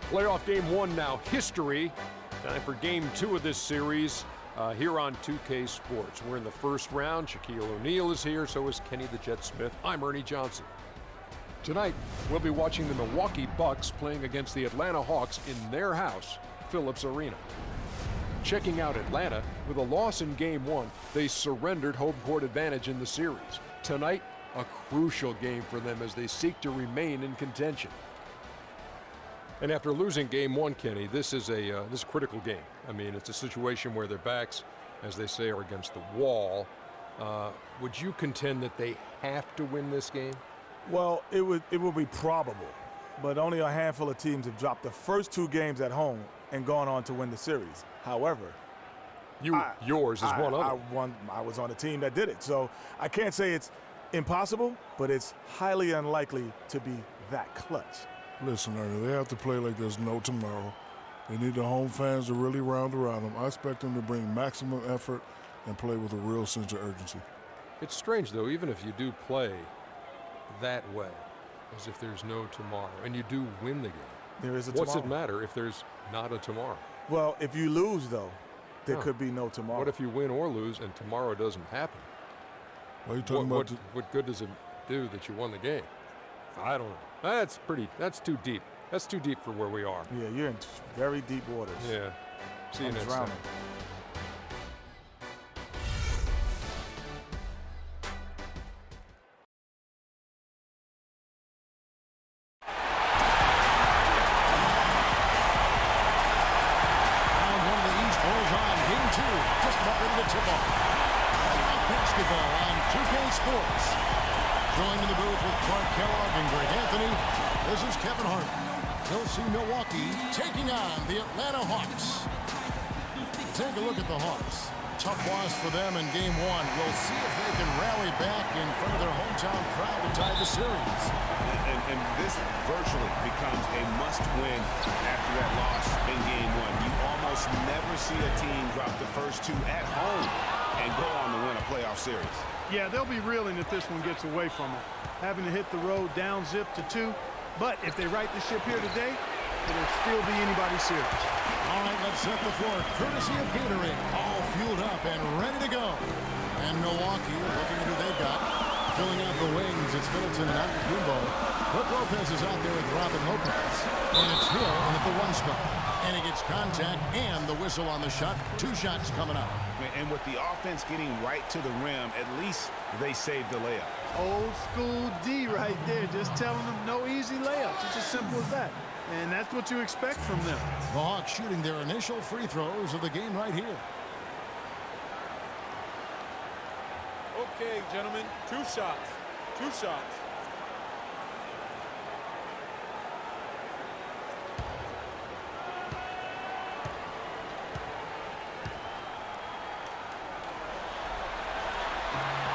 Playoff game 1 now, history. Time for game 2 of this series here on 2K Sports. We're in the first round. Shaquille O'Neal is here, so is Kenny the Jet Smith. I'm Ernie Johnson. Tonight, we'll be watching the Milwaukee Bucks playing against the Atlanta Hawks in their house, Phillips Arena. Checking out Atlanta, with a loss in game 1, they surrendered home court advantage in the series. Tonight, a crucial game for them as they seek to remain in contention. And after losing game 1, Kenny, this is a critical game. I mean, it's a situation where their backs, as they say, are against the wall. Would you contend that they have to win this game? Well, it would be probable, but only a handful of teams have dropped the first 2 games at home and gone on to win the series. However, yours is one of them. I was on a team that did it, so I can't say it's impossible, but it's highly unlikely to be that clutch. Listen, Ernie, they have to play like there's no tomorrow. They need the home fans to really round around them. I expect them to bring maximum effort and play with a real sense of urgency. It's strange, though, even if you do play that way, as if there's no tomorrow, and you do win the game. There is a tomorrow. What's it matter if there's not a tomorrow? Well, if you lose, though, there could be no tomorrow. What if you win or lose and tomorrow doesn't happen? What are you talking about? What good does it do that you won the game? I don't know. That's too deep. That's too deep for where we are. Yeah, you're in very deep waters. Yeah. See you next time. Basketball on 2K Sports. Joined in the booth with Clark Kellogg and Greg Anthony, this is Kevin Hart. He'll see Milwaukee taking on the Atlanta Hawks. Take a look at the Hawks. Tough loss for them in game 1. We'll see if they can rally back in front of their hometown crowd to tie the series. And this virtually becomes a must-win after that loss in game 1. You almost never see a team drop the first 2 at home and go on to win a playoff series. Yeah, they'll be reeling if this one gets away from them, having to hit the road down zip to 2. But if they right the ship here today, it'll still be anybody's series. All right, let's set the floor. Courtesy of Gatorade, all fueled up and ready to go. And Milwaukee, looking at who they've got, filling out the wings. It's Middleton and Antetokounmpo. Brook Lopez is out there with Robin Lopez. And it's Hill at the 1 spot. And he gets contact and the whistle on the shot. 2 shots coming up. And with the offense getting right to the rim, at least they saved the layup. Old school D right there, just telling them no easy layups. It's as simple as that. And that's what you expect from them. The Hawks shooting their initial free throws of the game right here. Okay, gentlemen, 2 shots. 2 shots.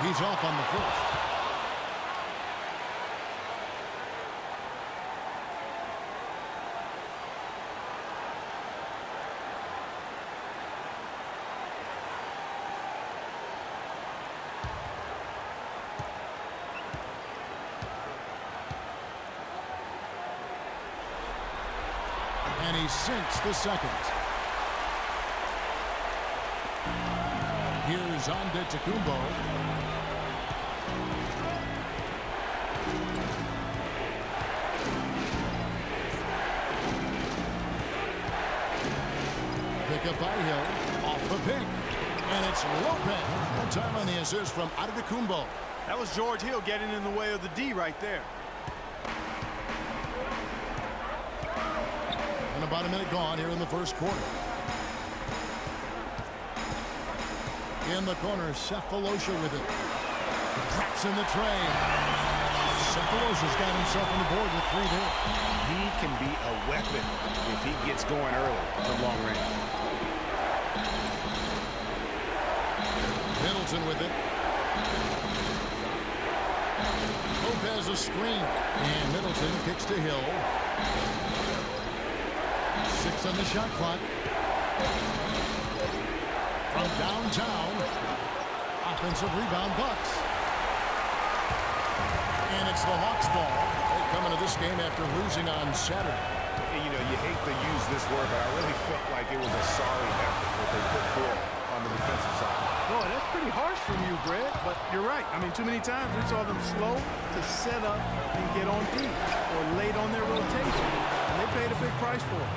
He's off on the first. And he sinks the second. Here's Antetokounmpo. Pick up by Hill, off the pick, and it's Lopez. That time on the assist from Antetokounmpo. That was George Hill getting in the way of the D right there. And about a minute gone here in the first quarter. In the corner, Cephalosha with it. Traps in the tray. Cephalosha's got himself on the board with 3 there. He can be a weapon if he gets going early from long range. Middleton with it. Lopez a screen. And Middleton kicks to Hill. 6 on the shot clock. From downtown. Offensive rebound, Bucks. And it's the Hawks ball. They come into this game after losing on Saturday. And, you know, you hate to use this word, but I really felt like it was a sorry effort that they put forth on the defensive side. Boy, that's pretty harsh from you, Greg, but you're right. I mean, too many times we saw them slow to set up and get on D or late on their rotation, and they paid a big price for it.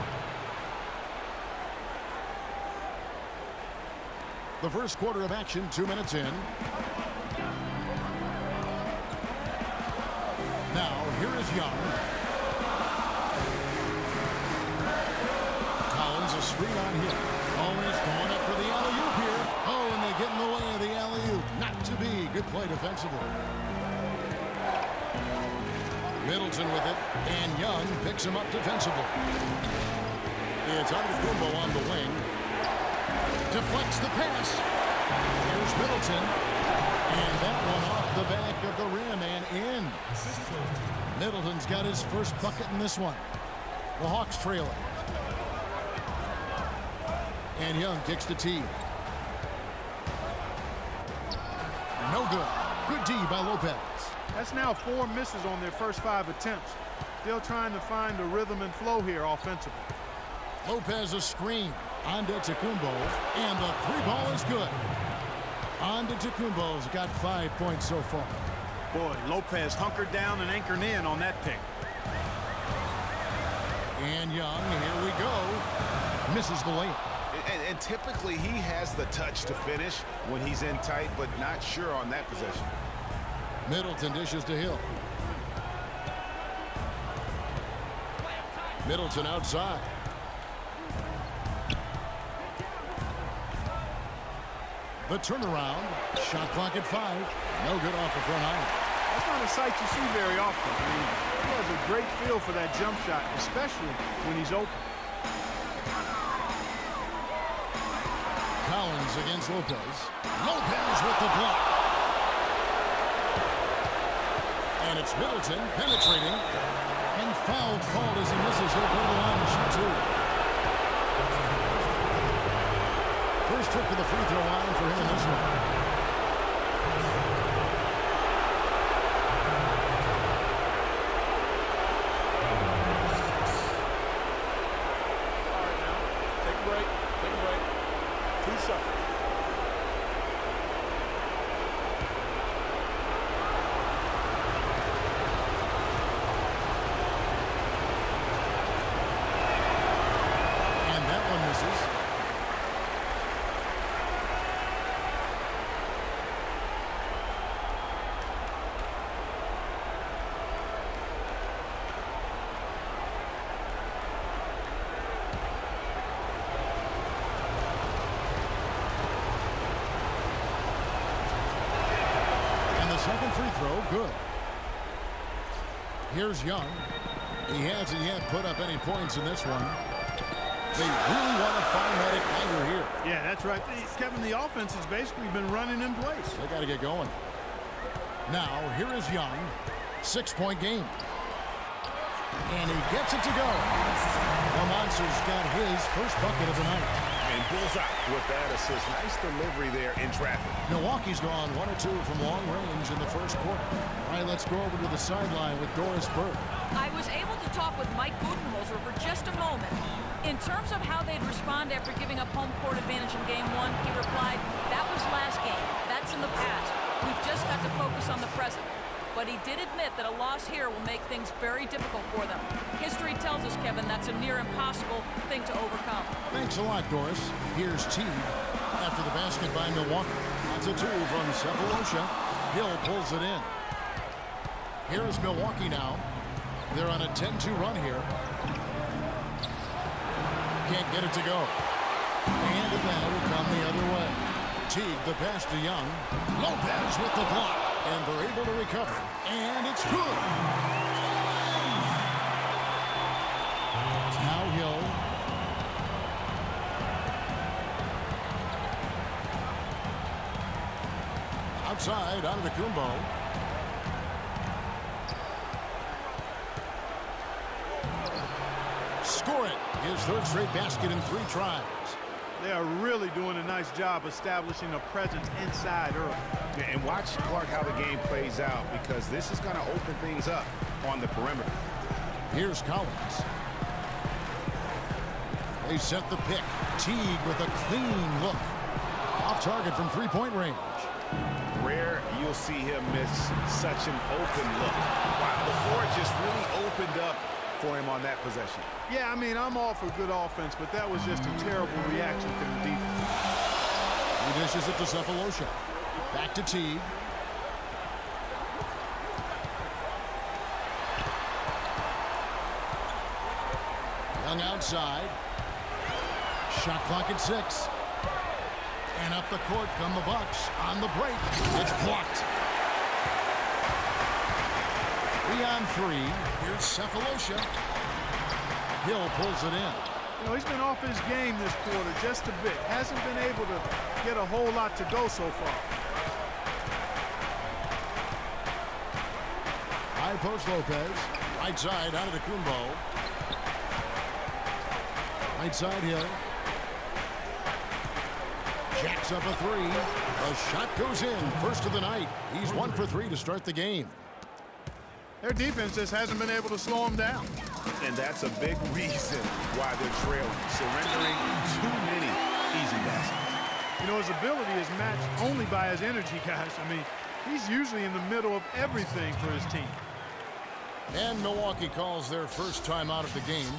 The first quarter of action, 2 minutes in. Now, here is Young. Collins, a screen on him. Always going up for the alley-oop here. Oh, and they get in the way of the alley-oop. Not to be. Good play defensively. Middleton with it, and Young picks him up defensively. It's Antetokounmpo on the wing. Deflects the pass. Here's Middleton. And that one off the back of the rim and in. Middleton's got his first bucket in this one. The Hawks trailing. And Young kicks the tee. No good. Good D by Lopez. That's now 4 misses on their first 5 attempts. Still trying to find the rhythm and flow here offensively. Lopez a screen. Antetokounmpo, and the 3-ball is good. Antetokounmpo's got 5 points so far. Boy, Lopez hunkered down and anchored in on that pick. And Young, here we go. Misses the layup. And typically he has the touch to finish when he's in tight, but not sure on that possession. Middleton dishes to Hill. Middleton outside. The turnaround. Shot clock at 5. No good off the front iron. That's not a sight you see very often. I mean, he has a great feel for that jump shot, especially when he's open. Collins against Lopez. Lopez with the block. And it's Middleton penetrating. And foul called as he misses. He'll go to the line and shoot 2. First trip to the free throw line for him in this one. Second free throw, good. Here's Young. He hasn't yet put up any points in this one. They really want to find that igniter here. Yeah, that's right. Kevin, the offense has basically been running in place. They got to get going. Now, here is Young. 6-point game. And he gets it to go. The Monster's got his first bucket of the night. And bullseye with that assist. Nice delivery there in traffic. Milwaukee's gone 1 or 2 from long range in the first quarter. All right, let's go over to the sideline with Doris Burke. I was able to talk with Mike Budenholzer for just a moment. In terms of how they'd respond after giving up home court advantage in Game 1, he replied, that was last game. That's in the past. We've just got to focus on the present. But he did admit that a loss here will make things very difficult for them. History tells us, Kevin, that's a near impossible thing to overcome. Thanks a lot, Doris. Here's Teague after the basket by Milwaukee. That's a 2 from Cephalosha. Hill pulls it in. Here's Milwaukee now. They're on a 10-2 run here. Can't get it to go. And Atlanta will come the other way. Teague, the pass to Young. Lopez with the block. And they're able to recover. And it's good. Now Hill. Outside, Antetokounmpo. Score it. His third straight basket in 3 tries. They are really doing a nice job establishing a presence inside early. Yeah, and watch, Clark, how the game plays out, because this is going to open things up on the perimeter. Here's Collins. They set the pick. Teague with a clean look. Off target from three-point range. Rare you'll see him miss such an open look. Wow, the floor just really opened up for him on that possession. Yeah, I mean, I'm all for good offense, but that was just a terrible reaction from the defense. He dishes it to Cephalosha. Back to Teague. Young outside. Shot clock at 6. And up the court come the Bucks on the break. It's blocked. 3-on-3. Here's Cephalosha. Hill pulls it in. You know, he's been off his game this quarter just a bit. Hasn't been able to get a whole lot to go so far. High post Lopez. Right side out of the Kumbo. Right side Hill. Jacks up a 3. A shot goes in. First of the night. He's 1 for 3 to start the game. Their defense just hasn't been able to slow him down. And that's a big reason why they're trailing. Surrendering too many easy baskets. You know, his ability is matched only by his energy, guys. I mean, he's usually in the middle of everything for his team. And Milwaukee calls their first time out of the game.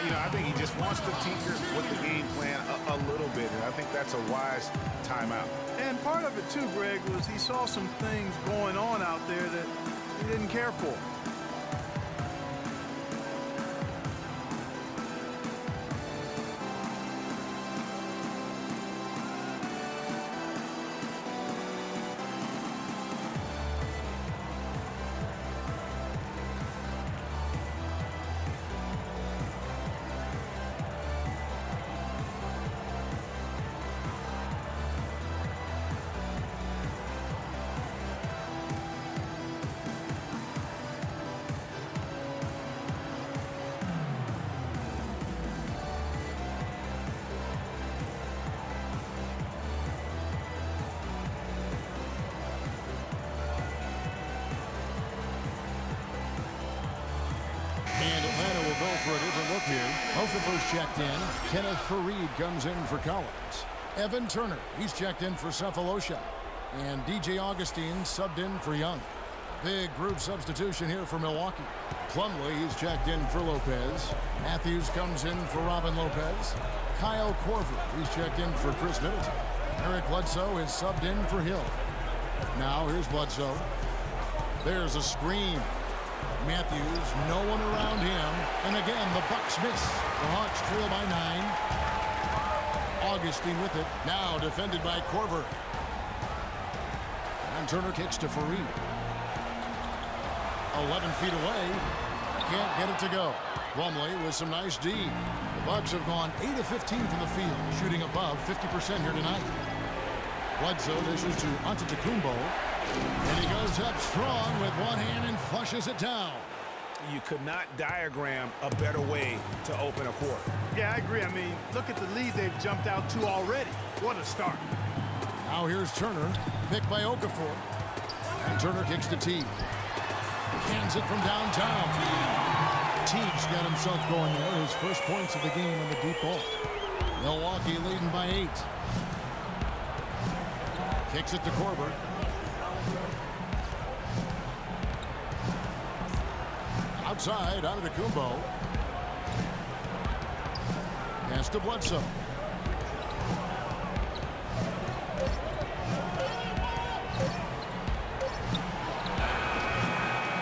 You know, I think he just wants to tinker with the game plan a little bit, and I think that's a wise timeout. And part of it, too, Greg, was he saw some things going on out there that he didn't care for. And Atlanta will go for a different look here. Both of those checked in. Kenneth Faried comes in for Collins. Evan Turner, he's checked in for Cephalosha. And DJ Augustine subbed in for Young. Big group substitution here for Milwaukee. Plumlee, he's checked in for Lopez. Matthews comes in for Robin Lopez. Kyle Korver, he's checked in for Chris Middleton. Eric Bledsoe is subbed in for Hill. Now here's Bledsoe. There's a screen. Matthews, no one around him. And again, the Bucks miss. The Hawks trail by 9. Augustine with it. Now defended by Korver. And Turner kicks to Faried. 11 feet away. Can't get it to go. Plumlee with some nice D. The Bucks have gone 8 of 15 from the field, shooting above 50% here tonight. Bledsoe dishes to Antetokounmpo. And he goes up strong with one hand and flushes it down. You could not diagram a better way to open a quarter. Yeah, I agree. I mean, look at the lead they've jumped out to already. What a start. Now here's Turner, picked by Okafor. And Turner kicks to Teague. Cans it from downtown. Teague's got himself going there. His first points of the game in the deep ball. Milwaukee leading by 8. Kicks it to Korver. Outside, out of the Kumbo. Pass to Bledsoe.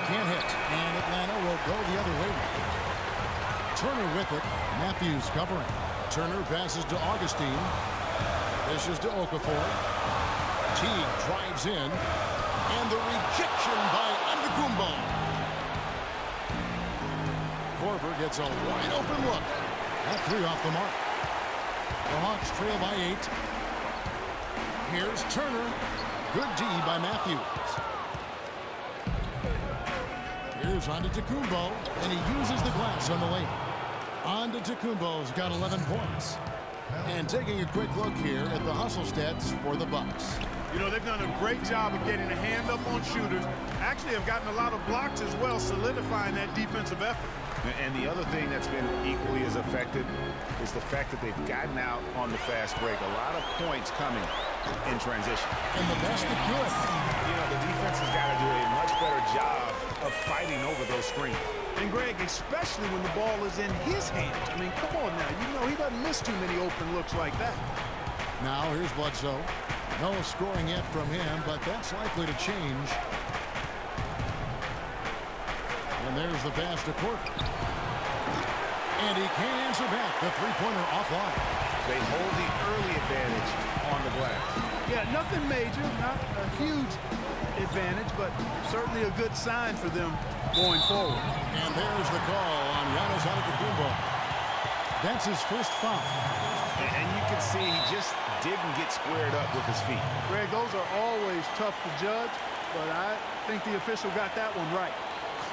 Can't hit, and Atlanta will go the other way. Turner with it. Matthews covering. Turner passes to Augustine. Dishes to Okafor. Teague drives in. And the rejection by Antetokounmpo. Korver gets a wide open look. That 3 off the mark. The Hawks trail by 8. Here's Turner. Good D by Matthews. Here's Antetokounmpo, and he uses the glass on the lane. Antetokounmpo's got 11 points. And taking a quick look here at the hustle stats for the Bucks. You know, they've done a great job of getting a hand up on shooters. Actually have gotten a lot of blocks as well, solidifying that defensive effort. And the other thing that's been equally as effective is the fact that they've gotten out on the fast break. A lot of points coming in transition. And the basket good. You know, the defense has got to do a much better job of fighting over those screens. And Greg, especially when the ball is in his hands. I mean, come on now. You know, he doesn't miss too many open looks like that. Now here's Bledsoe. No scoring yet from him, but that's likely to change. And there's the pass to Court. And he can't answer back. The three-pointer offline. They hold the early advantage on the glass. Yeah, nothing major, not a huge advantage, but certainly a good sign for them going forward. And there's the call on Giannis Antetokounmpo. That's his first foul. And you can see he just didn't get squared up with his feet. Greg, those are always tough to judge, but I think the official got that one right.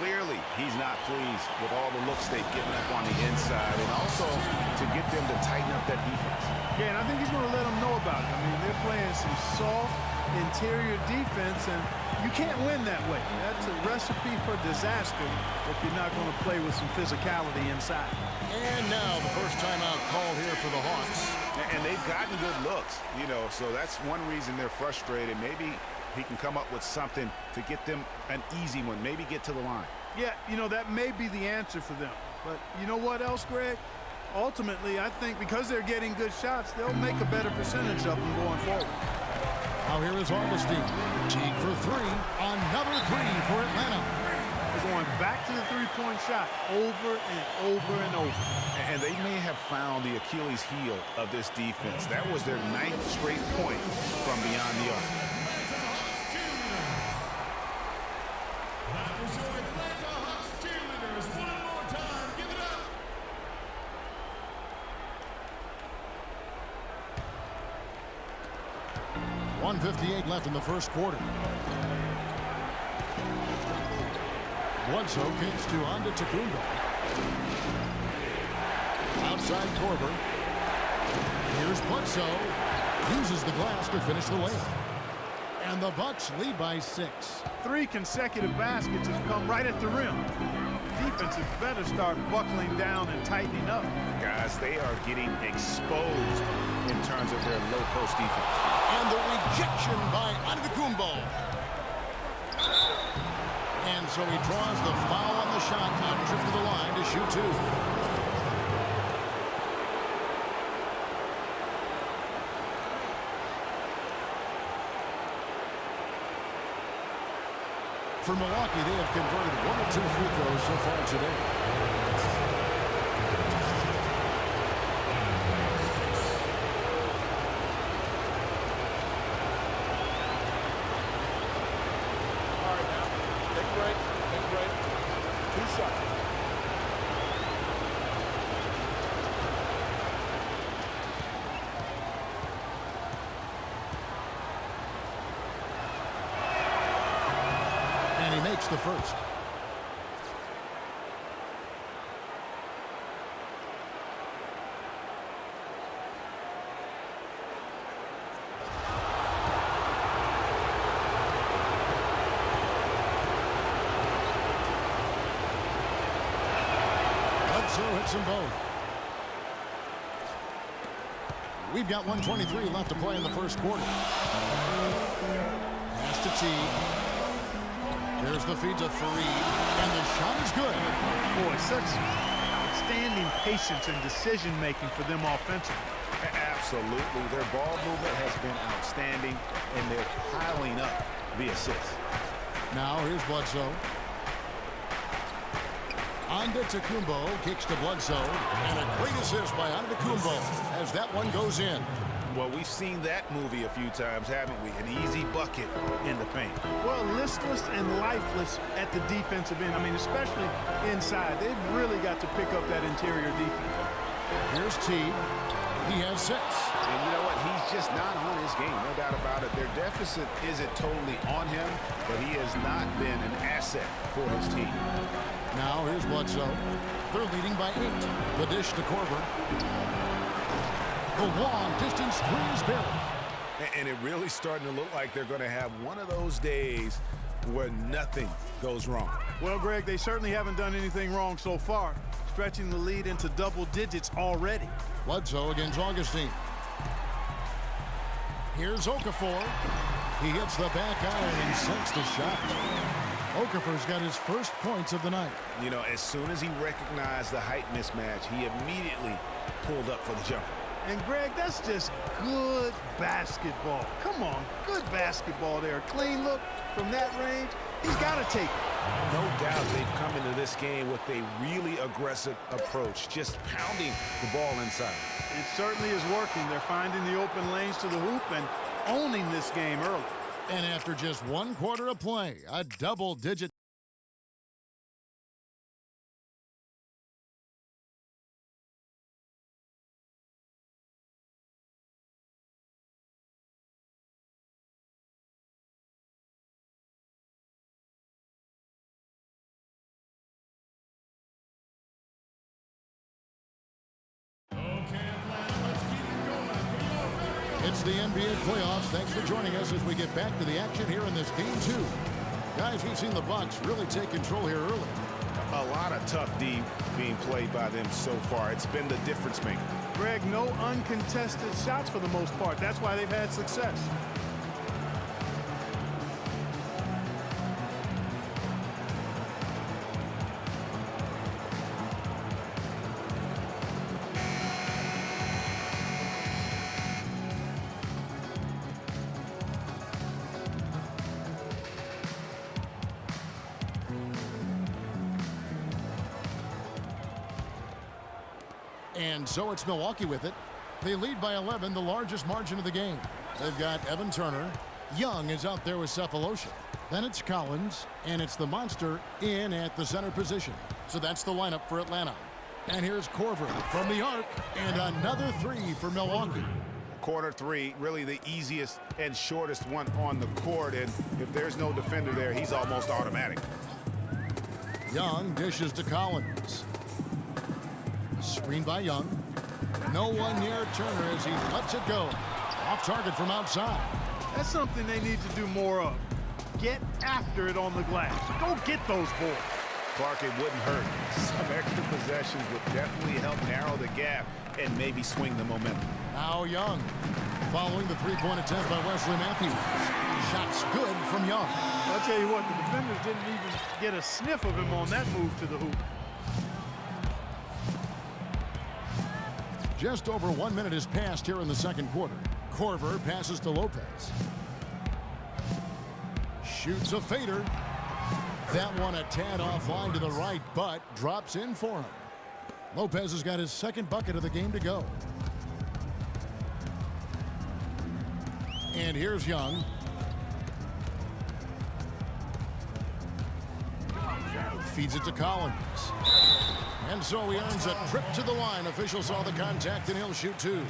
Clearly, he's not pleased with all the looks they've given up on the inside, and also to get them to tighten up that defense. Yeah, and I think he's going to let them know about it. I mean, they're playing some soft interior defense, and you can't win that way. That's a recipe for disaster if you're not going to play with some physicality inside. And now the first timeout called here for the Hawks. And they've gotten good looks, you know, so that's one reason they're frustrated. Maybe he can come up with something to get them an easy one, maybe get to the line. Yeah, you know, that may be the answer for them. But you know what else, Greg? Ultimately, I think because they're getting good shots, they'll make a better percentage of them going forward. Now here is Augustine. Teague for three. Another three for Atlanta. They're going back to the three-point shot over and over and over. And they may have found the Achilles heel of this defense. That was their 9th straight point from beyond the arc. That was your Atlanta Hawks cheerleaders. One more time. Give it up. .158 left in the first quarter. Bledsoe kicks to Antetokounmpo. Outside Korver. Here's Bledsoe. Uses the glass to finish the layup. And the Bucks lead by 6. 3 consecutive baskets have come right at the rim. Defense had better start buckling down and tightening up. Guys, they are getting exposed in terms of their low post defense. And the rejection by Antetokounmpo. And so he draws the foul on the shot, not trip to the line to shoot 2. For Milwaukee, they have converted 1 or 2 free throws so far today. The first. Bledsoe hits them both. We've got 1:23 left to play in the first quarter. Pass to Teague. There's the feed to Fareed, and the shot is good. Boy, such outstanding patience and decision-making for them offensively. Absolutely. Their ball movement has been outstanding, and they're piling up the assists. Now here's Bledsoe. Antetokounmpo kicks to Bledsoe, and a great assist by Antetokounmpo as that one goes in. Well, we've seen that movie a few times, haven't we? An easy bucket in the paint. Well, listless and lifeless at the defensive end. I mean, especially inside. They've really got to pick up that interior defense. Here's Teague. He has 6. And you know what? He's just not on his game, no doubt about it. Their deficit isn't totally on him, but he has not been an asset for his team. Now here's Bledsoe. They're leading by 8. The dish to Korver. The long distance 3 is buried. And it really starting to look like they're going to have one of those days where nothing goes wrong. Well, Greg, they certainly haven't done anything wrong so far, stretching the lead into double digits already. Bledsoe against Augustine. Here's Okafor. He hits the back iron and sinks the shot. Okafor's got his first points of the night. You know, as soon as he recognized the height mismatch, he immediately pulled up for the jumper. And, Greg, that's just good basketball. Come on, good basketball there. Clean look from that range. He's got to take it. No doubt they've come into this game with a really aggressive approach, just pounding the ball inside. It certainly is working. They're finding the open lanes to the hoop and owning this game early. And after just 1 quarter of play, a double-digit. It's the NBA playoffs. Thanks for joining us as we get back to the action here in this game 2. Guys, we've seen the Bucks really take control here early. A lot of tough D being played by them so far. It's been the difference maker. Greg, no uncontested shots for the most part. That's why they've had success. And so it's Milwaukee with it. They lead by 11, the largest margin of the game. They've got Evan Turner. Young is out there with Cephalosha. Then it's Collins, and it's the monster in at the center position. So that's the lineup for Atlanta. And here's Korver from the arc, and another 3 for Milwaukee. Quarter 3, really the easiest and shortest one on the court, and if there's no defender there, he's almost automatic. Young dishes to Collins. Screen by Young. No one near Turner as he lets it go. Off target from outside. That's something they need to do more of. Get after it on the glass. Go get those balls. Clark, it wouldn't hurt. Some extra possessions would definitely help narrow the gap and maybe swing the momentum. Now Young. Following the three-point attempt by Wesley Matthews. Shots good from Young. I'll tell you what, the defenders didn't even get a sniff of him on that move to the hoop. Just over 1 minute has passed here in the second quarter. Korver passes to Lopez. Shoots a fader. That one a tad offline to the right, but drops in for him. Lopez has got his second bucket of the game to go. And here's Young. Feeds it to Collins. And so he earns a trip to the line. Officials saw the contact, and he'll shoot 2.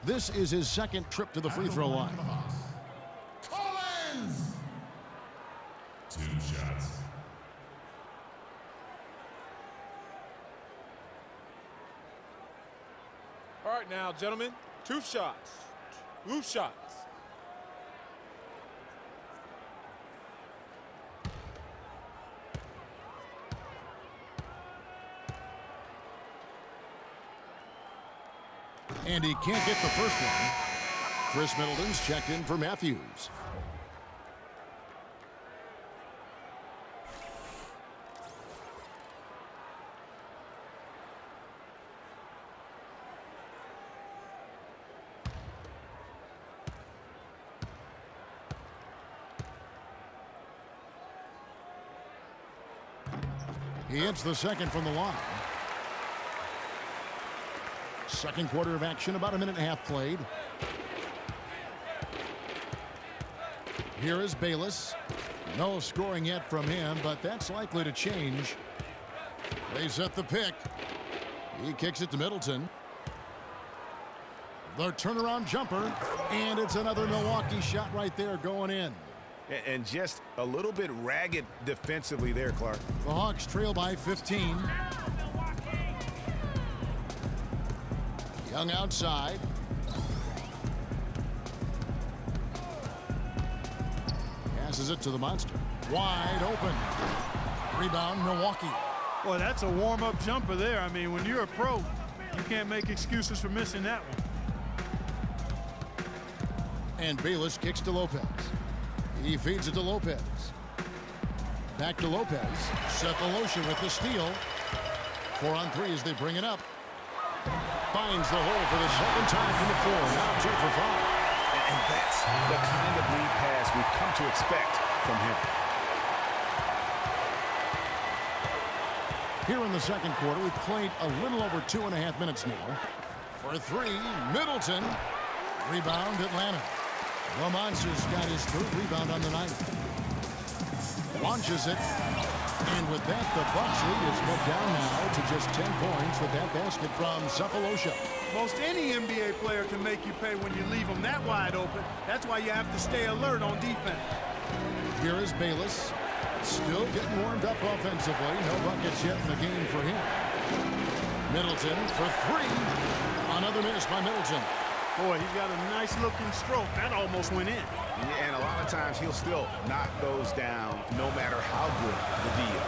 This is his second trip to the free throw line. Collins! 2 shots. All right now, gentlemen, 2 shots. 2 shots. And he can't get the first one. Chris Middleton's checked in for Matthews. He hits the second from the line. Second quarter of action, about 1.5 minutes played. Here is Bayless. No scoring yet from him, but that's likely to change. They set the pick. He kicks it to Middleton. The turnaround jumper, and it's another Milwaukee shot right there going in. And just a little bit ragged defensively there, Clark. The Hawks trail by 15. Young outside. Passes it to the monster. Wide open. Rebound, Milwaukee. Well, that's a warm-up jumper there. I mean, when you're a pro, you can't make excuses for missing that one. And Bayless kicks to Lopez. He feeds it to Lopez. Back to Lopez. Cephalosha with the steal. 4 on 3 as they bring it up. Finds the hole for the second time from the floor. Now 2 for 5. And that's the kind of lead pass we've come to expect from him. Here in the second quarter, we've played a little over 2.5 minutes now. For 3, Middleton. Rebound, Atlanta. The Monster's got his 3rd rebound on the night. Launches it. And with that, the Bucks lead is cut down now to just 10 points with that basket from Cephalosha. Most any NBA player can make you pay when you leave them that wide open. That's why you have to stay alert on defense. Here is Bayless. Still getting warmed up offensively. No buckets yet in the game for him. Middleton for 3. Another miss by Middleton. Boy, he's got a nice-looking stroke. That almost went in. Yeah, and a lot of times he'll still knock those down no matter how good the D is.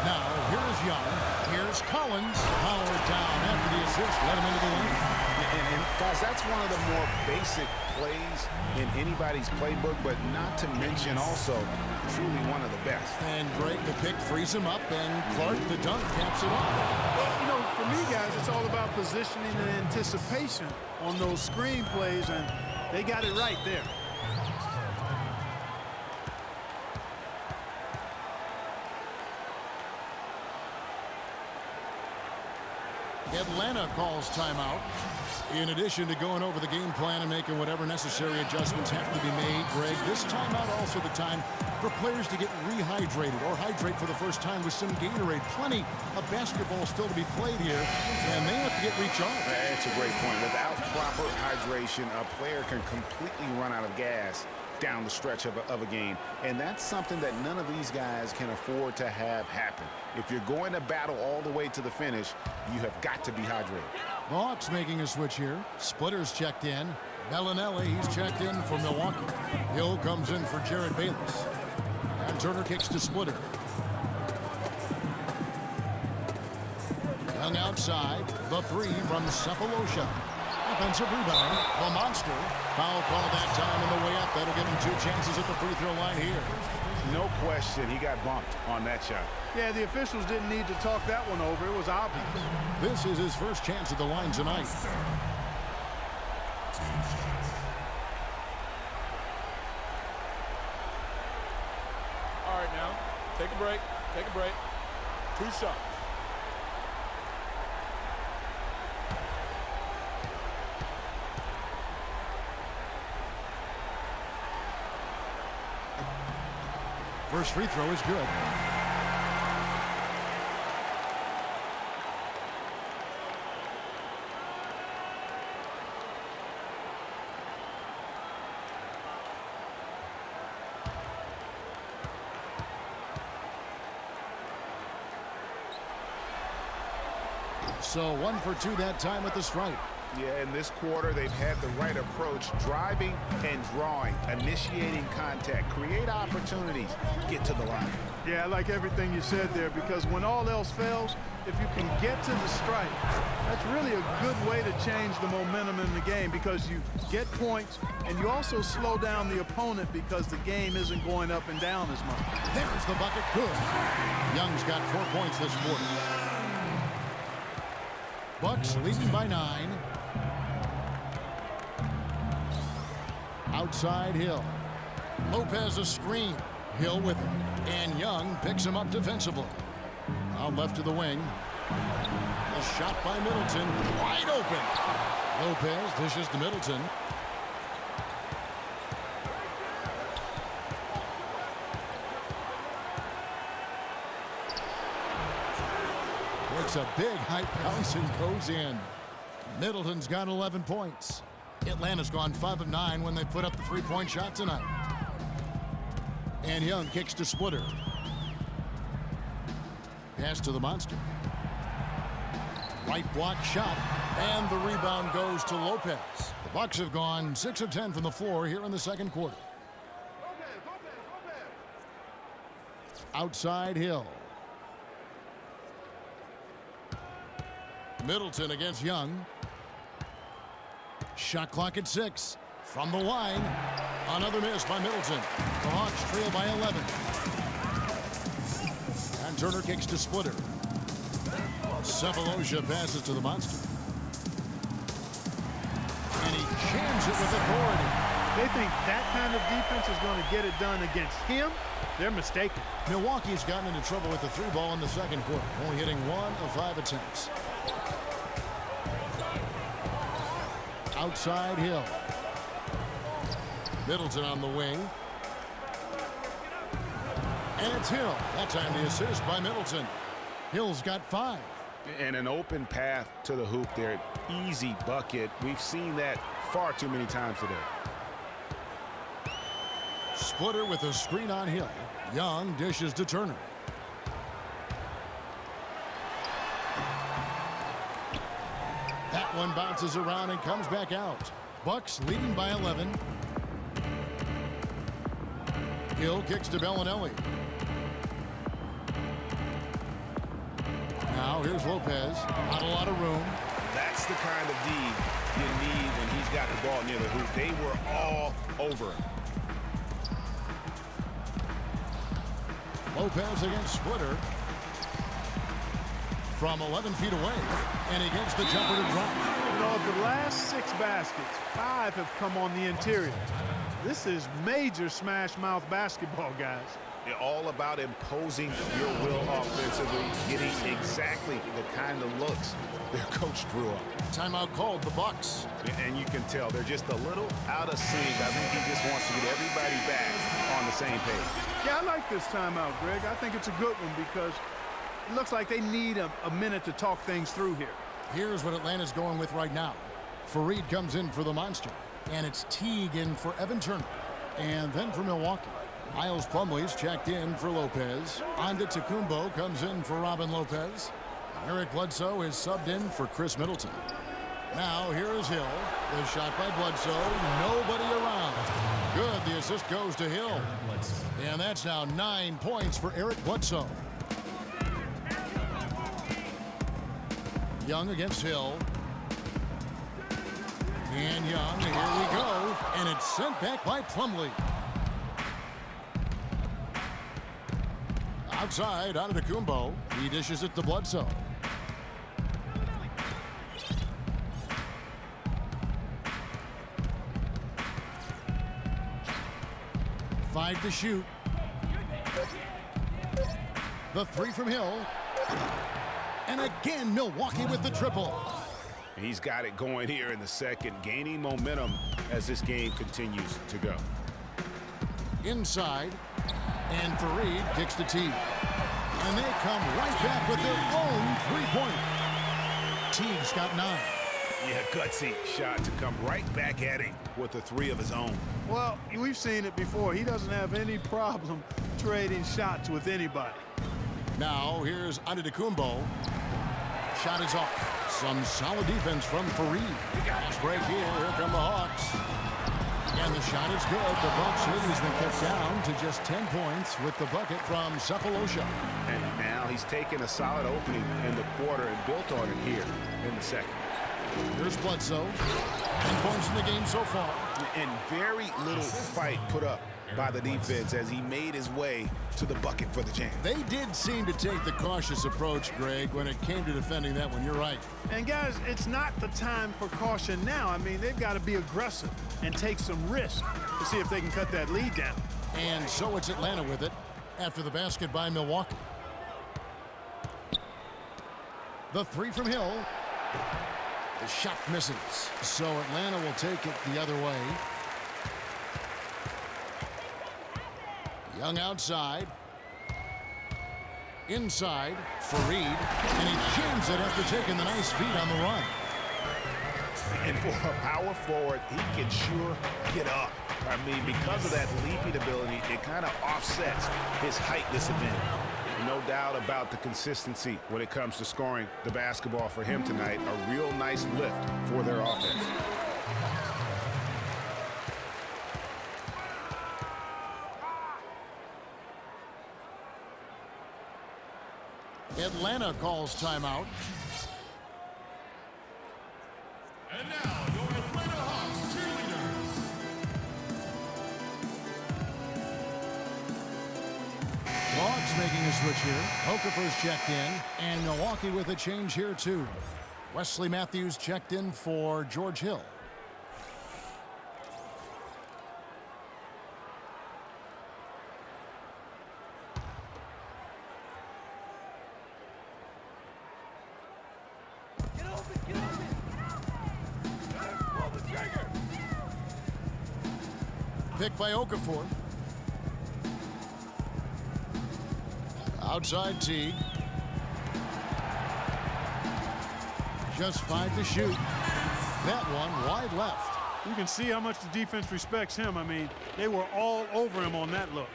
Now, here is Young. Here's Collins. Powered down after the assist. Let him into the lane. And guys, that's one of the more basic plays in anybody's playbook, but not to mention also truly one of the best. And Greg, the pick, frees him up, and Clark, the dunk, caps it off. Well, you know, for me, guys, it's all about positioning and anticipation on those screen plays, and they got it right there. Atlanta calls timeout. In addition to going over the game plan and making whatever necessary adjustments have to be made, Greg, this timeout also the time for players to get rehydrated or hydrate for the first time with some Gatorade. Plenty of basketball still to be played here, and they have to get recharged. That's a great point. Without proper hydration, a player can completely run out of gas down the stretch of a game, and that's something that none of these guys can afford to have happen. If you're going to battle all the way to the finish, you have got to be hydrated. The Hawks making a switch here. Splitter's checked in. Bellinelli, he's checked in for Milwaukee. Hill comes in for Jared Bayless. And Turner kicks to Splitter. Young outside. The 3 from Cephalosha. Offensive rebound. The Monster. Foul call that time on the way up. That'll give him 2 chances at the free throw line here. No question, he got bumped on that shot. Yeah, the officials didn't need to talk that one over. It was obvious. This is his first chance at the line tonight. All right, now, take a break. Take a break. 2 shots. First free throw is good. So 1 for 2 that time at the stripe. Yeah, in this quarter, they've had the right approach, driving and drawing, initiating contact, create opportunities, get to the line. Yeah, I like everything you said there, because when all else fails, if you can get to the stripe, that's really a good way to change the momentum in the game, because you get points and you also slow down the opponent because the game isn't going up and down as much. There's the bucket. Good. Young's got 4 points this quarter. Bucks leading by 9. Outside Hill. Lopez a screen. Hill with him. And Young picks him up defensively. Out left to the wing. A shot by Middleton. Wide open. Lopez dishes to Middleton. It's a big high bounce and goes in. Middleton's got 11 points. Atlanta's gone 5 of 9 when they put up the 3-point shot tonight. And Young kicks to Splitter. Pass to the Monster. Right block shot. And the rebound goes to Lopez. The Bucks have gone 6 of 10 from the floor here in the second quarter. Outside Hill. Middleton against Young. Shot clock at 6. From the line. Another miss by Middleton. The Hawks trail by 11. And Turner kicks to Splitter. Cephalosha passes to the monster. And he jams it with authority. They think that kind of defense is going to get it done against him. They're mistaken. Milwaukee's gotten into trouble with the 3-ball in the second quarter, only hitting 1 of 5 attempts. Outside Hill. Middleton on the wing. And it's Hill. That time the assist by Middleton. Hill's got 5. And an open path to the hoop there. Easy bucket. We've seen that far too many times today. Splitter with a screen on Hill. Young dishes to Turner. That one bounces around and comes back out. Bucks leading by 11. Hill kicks to Bellinelli. Now here's Lopez. Not a lot of room. That's the kind of D you need when he's got the ball near the hoop. They were all over him. Lopez against Splitter. From 11 feet away. And he gets the jumper to drop. You know, of the last 6 baskets, 5 have come on the interior. This is major smash mouth basketball, guys. They're all about imposing your will offensively, getting exactly the kind of looks their coach drew up. Timeout called, the Bucks. And you can tell they're just a little out of sync. I think he just wants to get everybody back on the same page. Yeah, I like this timeout, Greg. I think it's a good one because it looks like they need a minute to talk things through here. Here's what Atlanta's going with right now. Fareed comes in for the monster. And it's Teague in for Evan Turner. And then for Milwaukee, Miles Plumlee's checked in for Lopez. Antetokounmpo comes in for Robin Lopez. Eric Bledsoe is subbed in for Chris Middleton. Now here is Hill. The shot by Bledsoe. Nobody around. Good. The assist goes to Hill. And that's now 9 points for Eric Bledsoe. Young against Hill. And Young, here we go. And it's sent back by Plumlee. Outside, Antetokounmpo. He dishes it to Bledsoe. Five to shoot. The 3 from Hill. And again, Milwaukee with the triple. He's got it going here in the second, gaining momentum as this game continues to go. Inside, and Fareed kicks to Teague. And they come right back with their own 3-pointer. Teague's got 9. Yeah, gutsy shot to come right back at him with the 3 of his own. Well, we've seen it before. He doesn't have any problem trading shots with anybody. Now, here's Antetokounmpo. Shot is off. Some solid defense from Fareed. Fast break here. Here come the Hawks. And the shot is good. The Bucks lead has been cut down to just 10 points with the bucket from Cephalosha. And now he's taken a solid opening in the quarter and built on it here in the second. Here's Bledsoe. 10 points in the game so far. And very little fight put up by the defense as he made his way to the bucket for the jam. They did seem to take the cautious approach, Greg, when it came to defending that one. You're right. And guys, it's not the time for caution now. I mean, they've got to be aggressive and take some risk to see if they can cut that lead down. And so it's Atlanta with it after the basket by Milwaukee. The 3 from Hill. The shot misses. So Atlanta will take it the other way. Young outside. Inside, Fareed. And he jams it after taking the nice feed on the run. And for a power forward, he can sure get up. I mean, because of that leaping ability, it kind of offsets his height disadvantage. No doubt about the consistency when it comes to scoring the basketball for him tonight. A real nice lift for their offense. Atlanta calls timeout. And now, your Atlanta Hawks cheerleaders. Hawks making a switch here. Okafor's checked in, and Milwaukee with a change here too. Wesley Matthews checked in for George Hill. Picked by Okafor. Outside Teague. Just 5 to shoot. That one wide left. You can see how much the defense respects him. I mean, they were all over him on that look.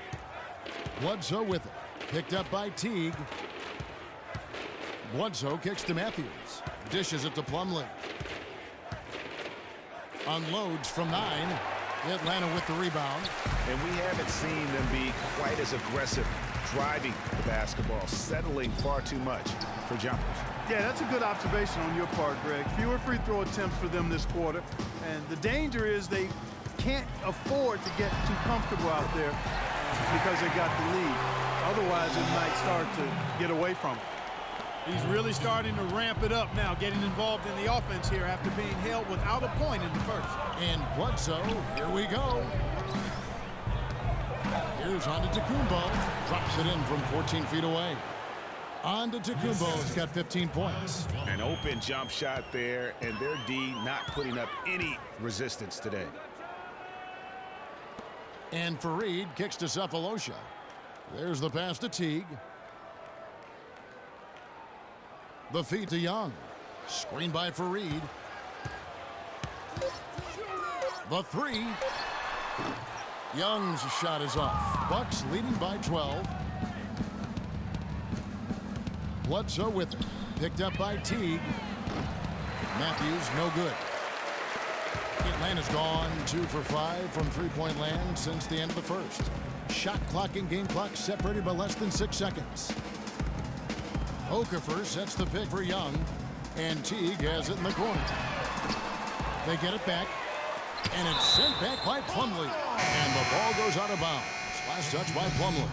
Bledsoe with it. Picked up by Teague. Bledsoe kicks to Matthews. Dishes it to Plumlee. Unloads from 9. Atlanta with the rebound. And we haven't seen them be quite as aggressive driving the basketball, settling far too much for jumpers. Yeah, that's a good observation on your part, Greg. Fewer free throw attempts for them this quarter. And the danger is they can't afford to get too comfortable out there because they got the lead. Otherwise, it might start to get away from them. He's really starting to ramp it up now, getting involved in the offense here after being held without a point in the first. And Bledsoe, here we go. Here's Antetokounmpo. Drops it in from 14 feet away. Antetokounmpo's got 15 points. An open jump shot there, and their D not putting up any resistance today. And Fareed kicks to Cephalosha. There's the pass to Teague. The feed to Young. Screen by Fareed. The 3. Young's shot is off. Bucks leading by 12. Bledsoe with it. Picked up by Teague. Matthews, no good. Atlanta's gone 2 for 5 from three-point land since the end of the first. Shot clock and game clock separated by less than 6 seconds. Okafor sets the pick for Young, and Teague has it in the corner. They get it back, and it's sent back by Plumlee, and the ball goes out of bounds. Last touch by Plumlee.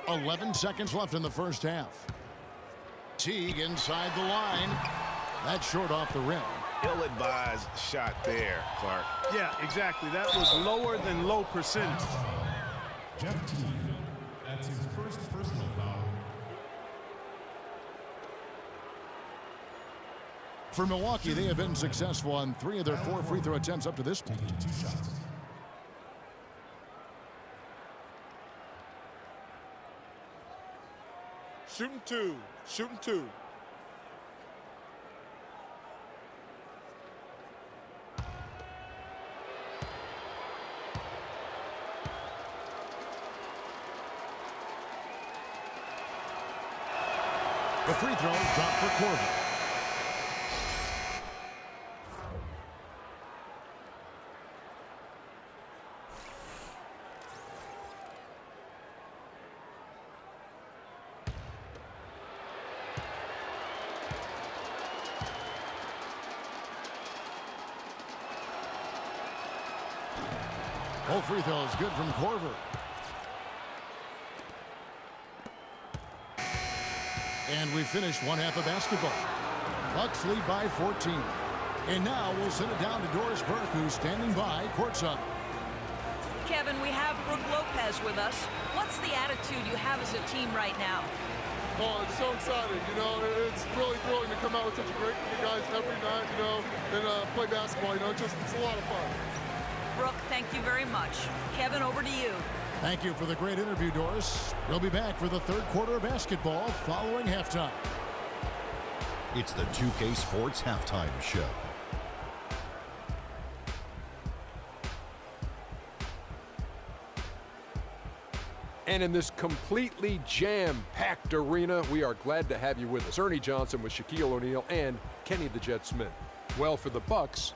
.11 seconds left in the first half. Teague inside the line. That's short off the rim. Ill-advised shot there, Clark. Yeah, exactly. That was lower than low percentage. Jeff Teague, that's his first personal foul. For Milwaukee, they have been successful on 3 of their 4 free throw attempts up to this point. 2 shots. Shooting 2. Shooting 2. The free throw dropped for Korver. Both free throws good from Korver. And we finished one half of basketball. Bucks lead by 14. And now we'll send it down to Doris Burke, who's standing by courtside. Kevin, we have Brooke Lopez with us. What's the attitude you have as a team right now? Oh, it's so exciting, you know. It's really thrilling to come out with such a great group of guys every night, you know, and play basketball, you know. It's a lot of fun. Brooke, thank you very much. Kevin, over to you. Thank you for the great interview, Doris. We'll be back for the third quarter of basketball following halftime. It's the 2K Sports Halftime Show. And in this completely jam-packed arena, we are glad to have you with us. Ernie Johnson with Shaquille O'Neal and Kenny the Jet Smith. Well, for the Bucks,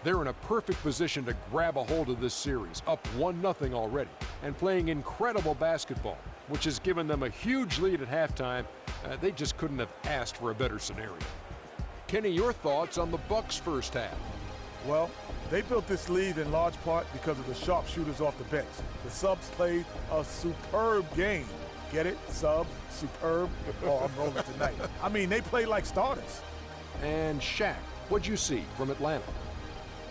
they're in a perfect position to grab a hold of this series, up 1-0 already, and playing incredible basketball, which has given them a huge lead at halftime. They just couldn't have asked for a better scenario. Kenny, your thoughts on the Bucks' first half? Well, they built this lead in large part because of the sharpshooters off the bench. The subs played a superb game. Get it? Sub, superb. Oh, I'm rolling tonight. I mean, they played like starters. And Shaq, what'd you see from Atlanta?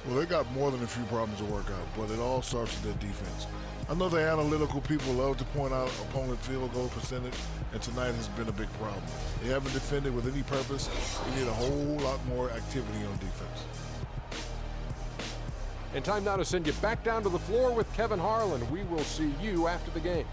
Well, they got more than a few problems to work out, but it all starts with their defense. I know the analytical people love to point out opponent field goal percentage, and tonight has been a big problem. They haven't defended with any purpose. They need a whole lot more activity on defense. And time now to send you back down to the floor with Kevin Harlan. We will see you after the game.